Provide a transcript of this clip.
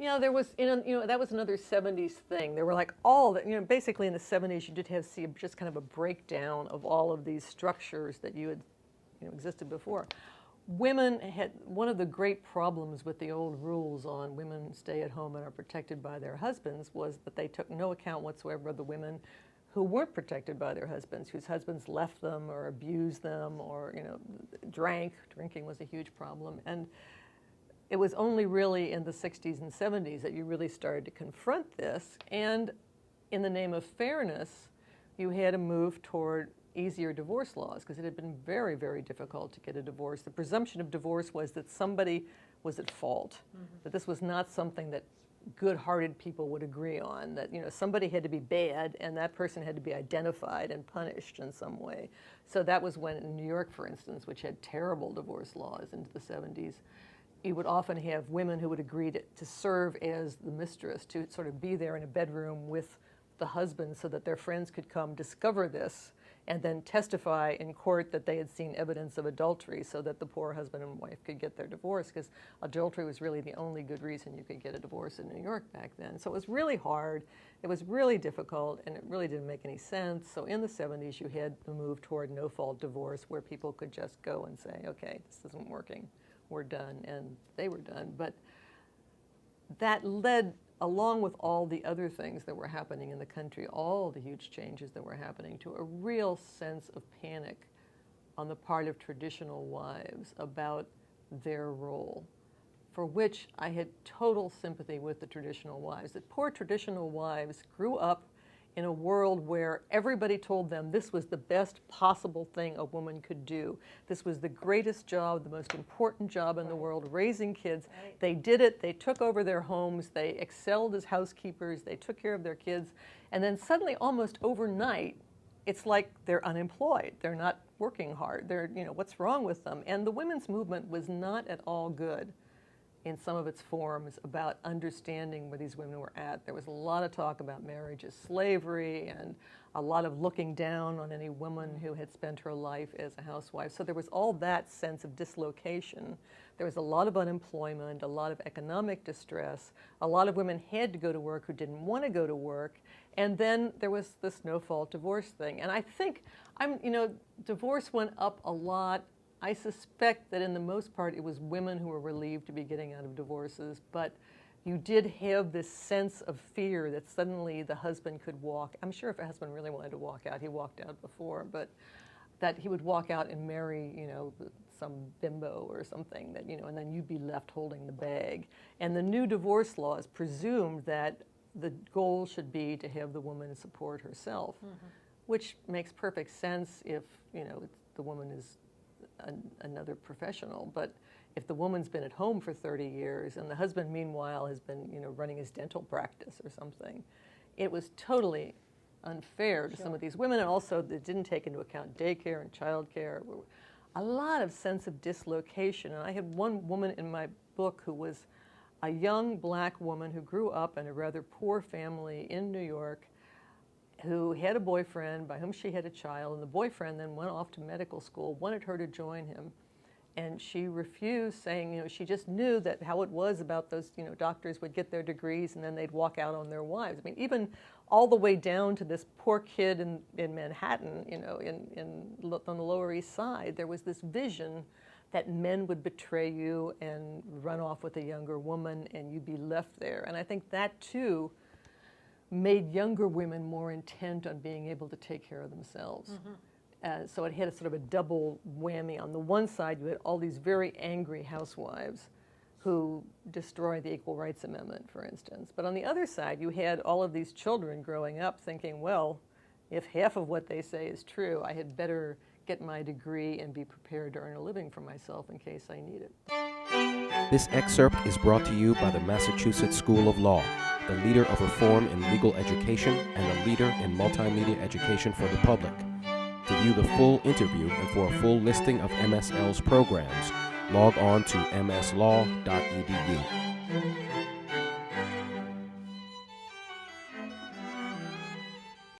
Yeah, there was, that was another 70s thing. There were like all that, basically in the 70s you did see just kind of a breakdown of all of these structures that you had, existed before. Women had, one of the great problems with the old rules on women stay at home and are protected by their husbands was that they took no account whatsoever of the women who weren't protected by their husbands, whose husbands left them or abused them or, drank. Drinking was a huge problem. And it was only really in the 60s and 70s that you really started to confront this. And in the name of fairness, you had to move toward easier divorce laws because it had been very, very difficult to get a divorce. The presumption of divorce was that somebody was at fault, that this was not something that good-hearted people would agree on, that somebody had to be bad and that person had to be identified and punished in some way. So that was when in New York, for instance, which had terrible divorce laws into the 70s, you would often have women who would agree to serve as the mistress, to sort of be there in a bedroom with the husband so that their friends could come discover this and then testify in court that they had seen evidence of adultery so that the poor husband and wife could get their divorce, because adultery was really the only good reason you could get a divorce in New York back then. So it was really hard, it was really difficult, and it really didn't make any sense. So in the 70s you had the move toward no-fault divorce where people could just go and say, okay, this isn't working, we're done, and they were done. But that led, along with all the other things that were happening in the country, all the huge changes that were happening, to a real sense of panic on the part of traditional wives about their role, for which I had total sympathy with the traditional wives. That poor traditional wives grew up in a world where everybody told them this was the best possible thing a woman could do. This was the greatest job, the most important job in the world, raising kids. They did it, they took over their homes, they excelled as housekeepers, they took care of their kids, and then suddenly, almost overnight, it's like they're unemployed, they're not working hard, what's wrong with them? And the women's movement was not at all good in some of its forms about understanding where these women were at. There was a lot of talk about marriage as slavery and a lot of looking down on any woman who had spent her life as a housewife. So there was all that sense of dislocation. There was a lot of unemployment, a lot of economic distress. A lot of women had to go to work who didn't want to go to work. And then there was this no-fault divorce thing. And I think, divorce went up a lot. I suspect that in the most part it was women who were relieved to be getting out of divorces, but you did have this sense of fear that suddenly the husband could walk. I'm sure if a husband really wanted to walk out, he walked out before, but that he would walk out and marry, some bimbo or something, that, and then you'd be left holding the bag. And the new divorce laws presumed that the goal should be to have the woman support herself, which makes perfect sense if, the woman is another professional. But if the woman's been at home for 30 years and the husband meanwhile has been running his dental practice or something, it was totally unfair to some of these women. And also they didn't take into account daycare and childcare. A lot of sense of dislocation. And I had one woman in my book who was a young black woman who grew up in a rather poor family in New York, who had a boyfriend by whom she had a child, and the boyfriend then went off to medical school, wanted her to join him, and she refused, saying, she just knew that how it was about those, doctors would get their degrees and then they'd walk out on their wives. I mean, even all the way down to this poor kid in Manhattan, on the Lower East Side, there was this vision that men would betray you and run off with a younger woman and you'd be left there. And I think that, too, made younger women more intent on being able to take care of themselves. So it had a sort of a double whammy. On the one side, you had all these very angry housewives who destroyed the Equal Rights Amendment, for instance. But on the other side, you had all of these children growing up thinking, well, if half of what they say is true, I had better get my degree and be prepared to earn a living for myself in case I need it. This excerpt is brought to you by the Massachusetts School of Law, the leader of reform in legal education and a leader in multimedia education for the public. To view the full interview and for a full listing of MSL's programs, log on to mslaw.edu.